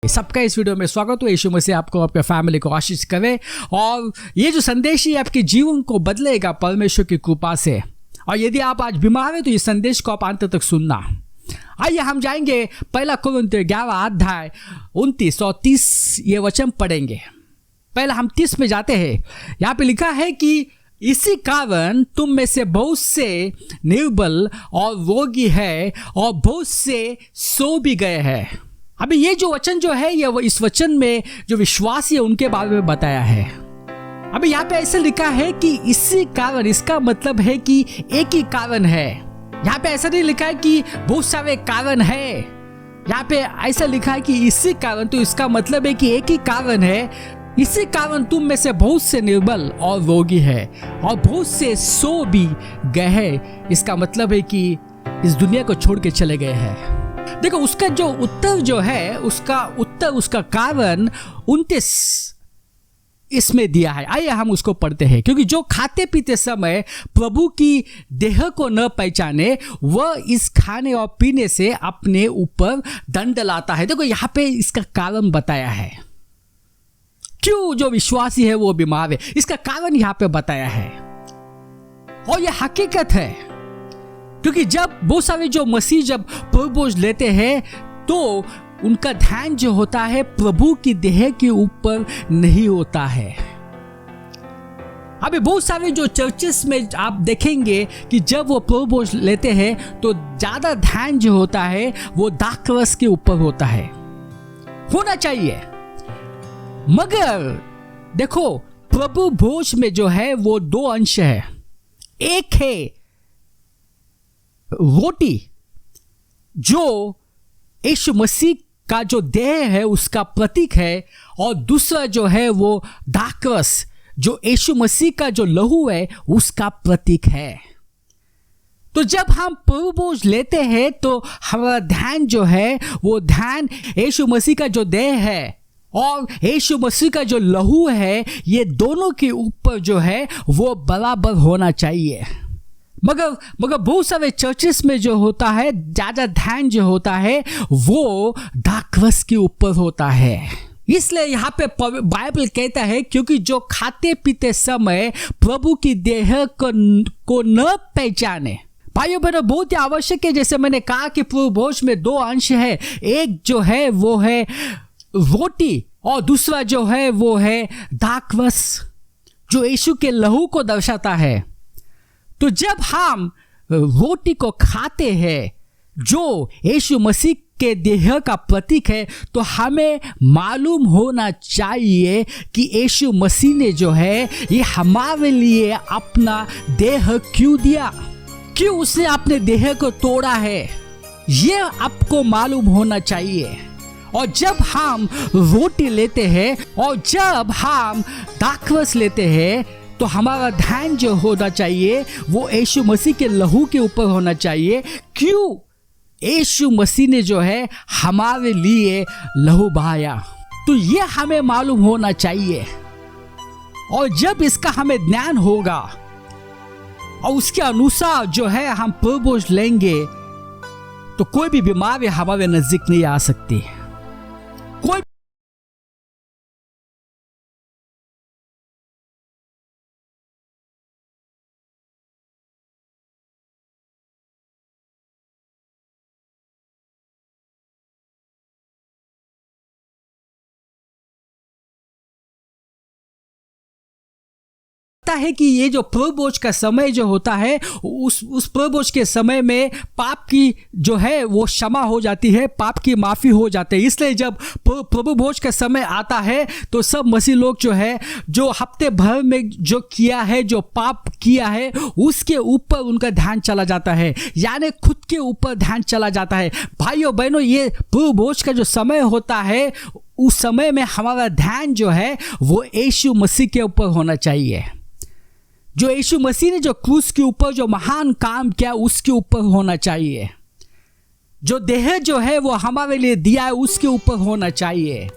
सबका इस वीडियो में स्वागत हो। यीशु मसीह आपको आपके फैमिली को आशीष करे और ये जो संदेश है आपके जीवन को बदलेगा परमेश्वर की कृपा से। और यदि आप आज बीमार हैं तो ये संदेश को आप अंत तक सुनना। आइए हम जाएंगे पहला कुरिन्थियों 11 अध्याय 29 और 30 ये वचन पढ़ेंगे। पहले हम 30 में जाते हैं। यहाँ पे लिखा है कि इसी कारण तुम में से बहुत से निर्बल और रोगी है और बहुत से सो भी गए हैं। अभी ये जो वचन जो है ये इस वचन में जो विश्वासी है उनके बारे में बताया है। अभी यहाँ पे ऐसे लिखा है कि इसी कारण, इसका मतलब है कि एक ही कारण है। यहाँ पे ऐसा नहीं लिखा है कि बहुत सारे कारण है। यहाँ पे ऐसा लिखा है कि इसी कारण, तो इसका मतलब है कि एक ही कारण है। इसी कारण तुम में से बहुत से निर्बल और रोगी है और बहुत से सो भी गए हैं। इसका मतलब है कि इस दुनिया को छोड़ के चले गए हैं। देखो उसका जो उत्तर जो है, उसका कारण 29 इसमें दिया है। आइए हम उसको पढ़ते हैं। क्योंकि जो खाते पीते समय प्रभु की देह को न पहचाने वह इस खाने और पीने से अपने ऊपर दंड लाता है। देखो यहाँ पे इसका कारण बताया है क्यों जो विश्वासी है वो बीमार है। इसका कारण यहाँ पे बताया है और यह हकीकत है। क्योंकि जब बहुत सारे जो मसीह जब प्रभु लेते हैं तो उनका ध्यान जो होता है प्रभु की देह के ऊपर नहीं होता है। अभी बहुत सारे जो चर्चेस में आप देखेंगे कि जब वो प्रभु लेते हैं तो ज्यादा ध्यान जो होता है वो दाखरस के ऊपर होता है। होना चाहिए, मगर देखो प्रभु भोज में जो है वो दो अंश है। एक है रोटी जो यीशु मसीह का जो देह है उसका प्रतीक है, और दूसरा जो है वो दाखरस जो यीशु मसीह का जो लहू है उसका प्रतीक है। तो जब हम प्रभु भोज लेते हैं तो हमारा ध्यान जो है वो ध्यान यीशु मसीह का जो देह है और यीशु मसीह का जो लहू है, ये दोनों के ऊपर जो है वो बराबर होना चाहिए। मगर बहुत सारे चर्चेस में जो होता है ज्यादा ध्यान जो होता है वो दाखरस के ऊपर होता है। इसलिए यहाँ पे बाइबल कहता है क्योंकि जो खाते पीते समय प्रभु की देह को न पहचाने। भाइयों बहनों बहुत ही आवश्यक है। जैसे मैंने कहा कि प्रभु भोज में दो अंश है। एक जो है वो है रोटी और दूसरा जो है वो है दाखरस जो यीशु के लहू को दर्शाता है। तो जब हम रोटी को खाते हैं जो यीशु मसीह के देह का प्रतीक है तो हमें मालूम होना चाहिए कि यीशु मसीह ने जो है ये हमारे लिए अपना देह क्यों दिया, क्यों उसने अपने देह को तोड़ा है, ये आपको मालूम होना चाहिए। और जब हम रोटी लेते हैं और जब हम दाखरस लेते हैं तो हमारा ध्यान जो होना चाहिए वो यीशु मसीह के लहू के ऊपर होना चाहिए। क्यों? यीशु मसीह ने जो है हमारे लिए लहू बहाया, तो ये हमें मालूम होना चाहिए। और जब इसका हमें ज्ञान होगा और उसके अनुसार जो है हम प्रभु लेंगे तो कोई भी बीमारी हमारे नजदीक नहीं आ सकती। कोई है कि ये जो प्रभोज का समय जो होता है उस प्रभोज के समय में पाप की जो है वो क्षमा हो जाती है, पाप की माफी हो जाती है। इसलिए जब प्रभु भोज का समय आता है तो सब मसीह लोग जो है जो हफ्ते भर में जो किया है, जो पाप किया है उसके ऊपर उनका ध्यान चला जाता है, यानी खुद के ऊपर ध्यान चला जाता है। भाइयों बहनों ये प्रभु भोज का जो समय होता है उस समय में हमारा ध्यान जो है वो यीशु मसीह के ऊपर होना चाहिए। जो यीशु मसीह ने जो क्रूस के ऊपर जो महान काम किया उसके ऊपर होना चाहिए। जो देह जो है वो हमारे लिए दिया है उसके ऊपर होना चाहिए।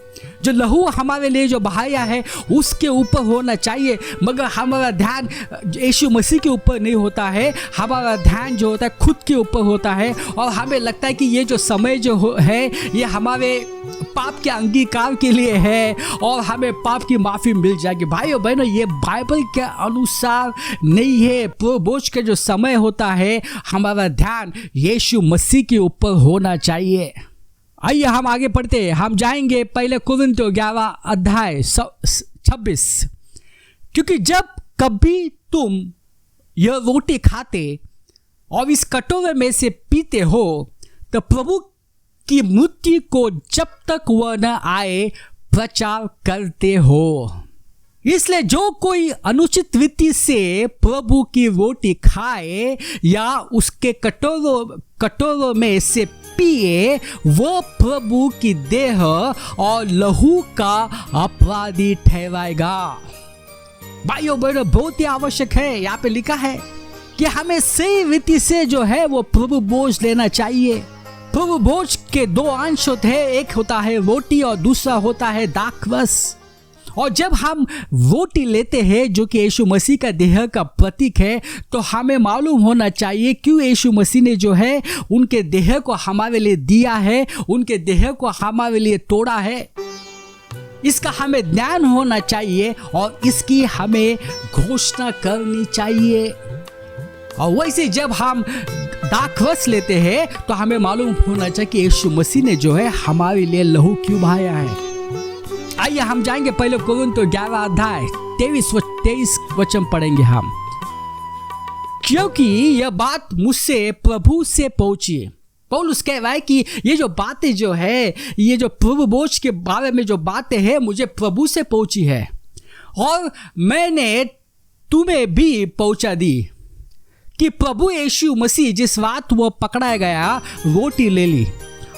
जो लहू हमारे लिए जो बहाया है उसके ऊपर होना चाहिए, मगर हमारा ध्यान यीशु मसीह के ऊपर नहीं होता है। हमारा ध्यान जो होता है खुद के ऊपर होता है, और हमें लगता है कि ये जो समय जो है ये हमारे पाप के अंगीकार के लिए है और हमें पाप की माफ़ी मिल जाएगी। भाइयों बहनों, ये बाइबल के अनुसार नहीं है। प्रभुभोज का जो समय होता है हमारा ध्यान यीशु मसीह के ऊपर होना चाहिए। आइए हम आगे पढ़ते हैं। हम जाएंगे पहले कुरिन्थियों 11 अध्याय 26। क्योंकि जब कभी तुम यह रोटी खाते और इस कटोरे में से पीते हो तो प्रभु की मृत्यु को जब तक वह न आए प्रचार करते हो। इसलिए जो कोई अनुचित रीति से प्रभु की रोटी खाए या उसके कटोरों में से पिए, वो प्रभु की देह और लहू का अपराधी ठहराएगा। भाइयों बहनों, बहुत ही आवश्यक है, यहाँ पे लिखा है कि हमें सही रीति से जो है वो प्रभु भोज लेना चाहिए। प्रभु भोज के दो अंश होते हैं, एक होता है रोटी और दूसरा होता है दाखरस। और जब हम रोटी लेते हैं जो कि यीशु मसीह का देह का प्रतीक है, तो हमें मालूम होना चाहिए क्यों यीशु मसीह ने जो है उनके देह को हमारे लिए दिया है, उनके देह को हमारे लिए तोड़ा है। इसका हमें ज्ञान होना चाहिए और इसकी हमें घोषणा करनी चाहिए। और वैसे जब हम दाखरस लेते हैं तो हमें मालूम होना चाहिए कि यीशु मसीह ने जो है हमारे लिए लहू क्यों बहाया है। आइए हम जाएंगे पहले कुरिन्थियों 11 अध्याय 23 वचन पढ़ेंगे हम। क्योंकि यह बात मुझसे प्रभु से पहुंची। पौलुस कह रहा है कि ये जो बातें जो है, ये जो प्रभु भोज के बारे में जो बातें हैं मुझे प्रभु से पहुंची है और मैंने तुम्हें भी पहुंचा दी कि प्रभु यीशु मसीह जिस रात वो पकड़ाया गया रोटी ले ली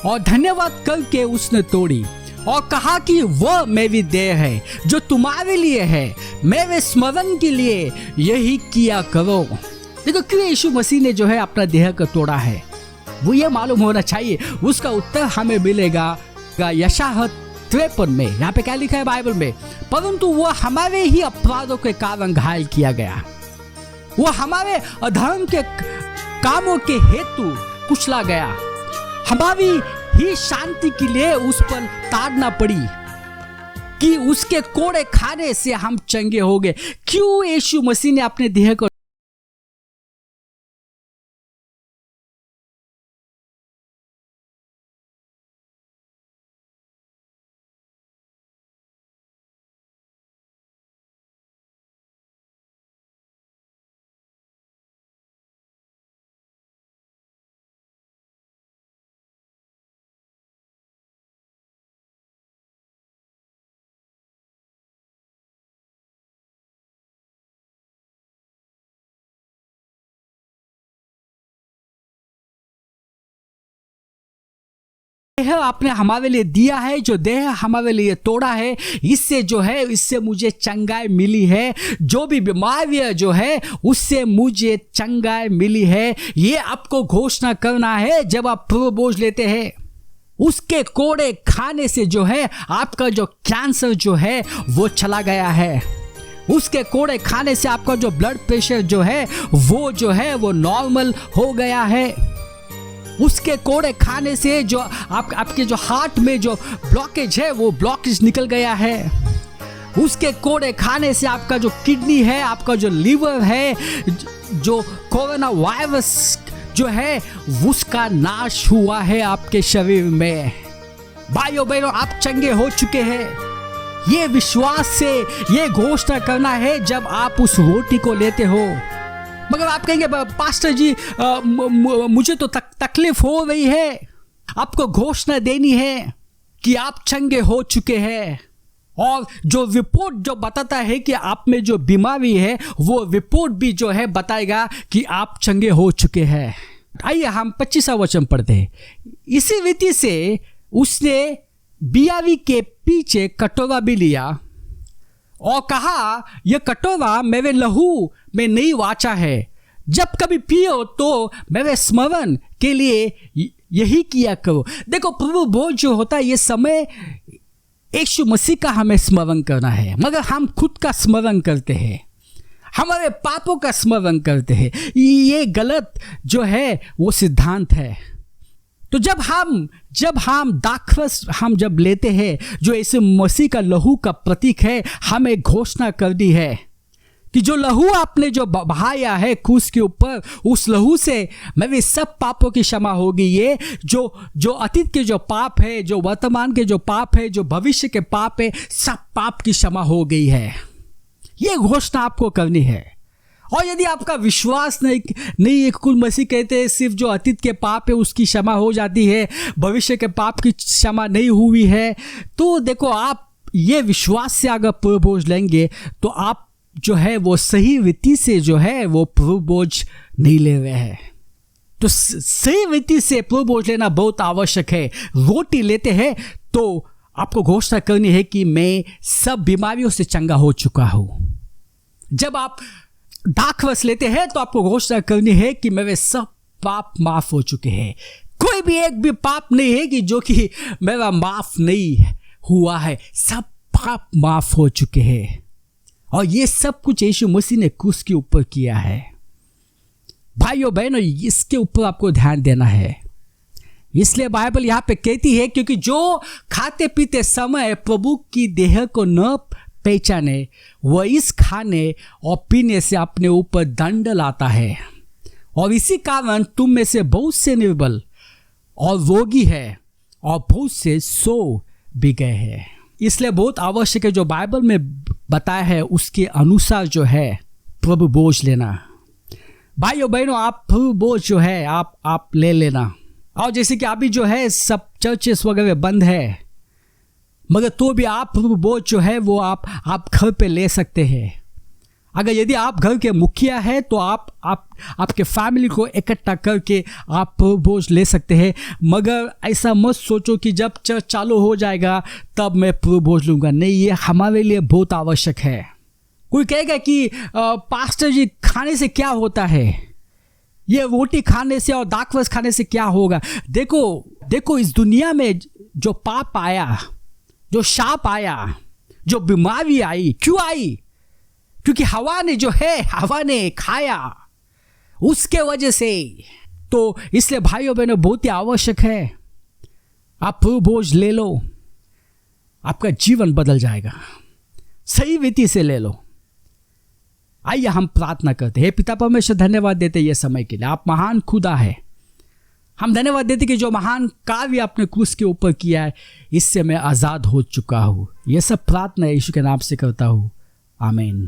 और धन्यवाद करके उसने तोड़ी और कहा कि वह मेरी देह है जो तुम्हारे लिए है, मेरे स्मरण के लिए यही किया करो। देखो क्यों यीशु मसीह ने जो है अपना देह को तोड़ा है, वो ये मालूम होना चाहिए। उसका उत्तर हमें मिलेगा यशायाह 53 में। यहाँ पे क्या लिखा है बाइबल में? परंतु वो हमारे ही अपराधों के कारण घायल किया गया, वो हमारे अधर्म के कामों के हेतु कुचला गया, हमारी ही शांति के लिए उस पर ताड़ना पड़ी कि उसके कोड़े खाने से हम चंगे हो गए। क्यों यीशु मसीह ने अपने देह को आपने हमारे लिए दिया है, जो देह हमारे लिए तोड़ा है, इससे जो है इससे मुझे चंगाई मिली है। जो भी बीमारियां जो है उससे मुझे चंगाई मिली है। ये आपको घोषणा करना है जब आप प्रभु भोज लेते हैं। उसके कोड़े खाने से जो है आपका जो कैंसर जो है वो चला गया है। उसके कोड़े खाने से आपका जो ब्लड प्रेशर जो है वो नॉर्मल हो गया है। उसके कोड़े खाने से जो आपके जो हार्ट में जो ब्लॉकेज है वो ब्लॉकेज निकल गया है। उसके कोड़े खाने से आपका जो किडनी है, आपका जो लीवर है, जो कोरोना वायरस जो है उसका नाश हुआ है आपके शरीर में। भाइयों बहनों, आप चंगे हो चुके हैं। ये विश्वास से ये घोषणा करना है जब आप उस रोटी को लेते हो। मगर आप कहेंगे पास्टर जी मुझे तो तकलीफ हो रही है। आपको घोषणा देनी है कि आप चंगे हो चुके हैं, और जो रिपोर्ट जो बताता है कि आप में जो बीमारी है वो रिपोर्ट भी जो है बताएगा कि आप चंगे हो चुके हैं। आइए हम 25वां वचन पढ़ते हैं। इसी रीति से उसने बियावी के पीछे कटोरा भी लिया और कहा, यह कटोरा मेरे लहू में नई वाचा है, जब कभी पियो तो मेरे स्मरण के लिए यही किया करो। देखो प्रभु भोज जो होता है ये समय यीशु मसीह का हमें स्मरण करना है, मगर हम खुद का स्मरण करते हैं, हमारे पापों का स्मरण करते हैं। ये गलत जो है वो सिद्धांत है। तो जब हम दाखरस हम जब लेते हैं जो यीशु मसीह का लहू का प्रतीक है, हमें घोषणा करनी है कि जो लहू आपने जो बहाया है क्रूस के ऊपर, उस लहू से मेरे सब पापों की क्षमा होगी। ये जो अतीत के जो पाप है, जो वर्तमान के जो पाप है, जो भविष्य के पाप है, सब पाप की क्षमा हो गई है। ये घोषणा आपको करनी है। और यदि आपका विश्वास नहीं, कुल मसीह कहते हैं सिर्फ जो अतीत के पाप है उसकी क्षमा हो जाती है, भविष्य के पाप की क्षमा नहीं हुई है, तो देखो आप ये विश्वास से अगर प्रभु बोझ लेंगे तो आप जो है वो सही रीति से जो है वो प्रभु बोझ नहीं ले रहे हैं। तो सही रीति से प्रभु बोझ लेना बहुत आवश्यक है। रोटी लेते हैं तो आपको घोषणा करनी है कि मैं सब बीमारियों से चंगा हो चुका हूं। जब आप दाखरस लेते हैं तो आपको घोषणा करनी है कि मेरे सब पाप माफ हो चुके हैं। कोई भी एक भी पाप नहीं है कि जो कि मेरा माफ नहीं हुआ है, सब पाप माफ हो चुके हैं। और ये सब कुछ यीशु मसीह ने क्रूस के ऊपर किया है। भाइयों बहनों, इसके ऊपर आपको ध्यान देना है। इसलिए बाइबल यहाँ पे कहती है, क्योंकि जो खाते पीते समय प्रभु की देह को न पहचाने, वह इस खाने और पीने से अपने ऊपर दंड लाता है। और इसी कारण तुम में से बहुत से निर्बल और रोगी है और बहुत से सो भी गए हैं। इसलिए बहुत आवश्यक है जो बाइबल में बताया है उसके अनुसार जो है प्रभु बोझ लेना। भाइयों बहनों, आप प्रभु बोझ जो है आप ले लेना। और जैसे कि अभी जो है सब चर्चेस वगैरह बंद है, मगर तो भी आप प्रभु बोझ जो है वो आप घर पे ले सकते हैं। अगर यदि आप घर के मुखिया है तो आपके फैमिली को इकट्ठा करके आप प्रभु बोझ ले सकते हैं। मगर ऐसा मत सोचो कि जब चर्च चालू हो जाएगा तब मैं प्रभु बोझ लूँगा। नहीं, ये हमारे लिए बहुत आवश्यक है। कोई कहेगा कि पास्टर जी खाने से क्या होता है, ये रोटी खाने से और दाखरस खाने से क्या होगा। देखो इस दुनिया में जो पाप आया, जो शाप आया, जो बीमारी आई, क्यों आई? क्योंकि हवा ने खाया, उसके वजह से। तो इसलिए भाइयों बहनों बहुत ही आवश्यक है आप प्रभु बोझ ले लो, आपका जीवन बदल जाएगा। सही रीति से ले लो। आइए हम प्रार्थना करते हैं। पिता परमेश्वर, धन्यवाद देते ये समय के लिए। आप महान खुदा है। हम धन्यवाद देते कि जो महान कार्य आपने क्रूस के ऊपर किया है, इससे मैं आज़ाद हो चुका हूँ। ये सब प्रार्थना यीशु के नाम से करता हूँ, आमीन।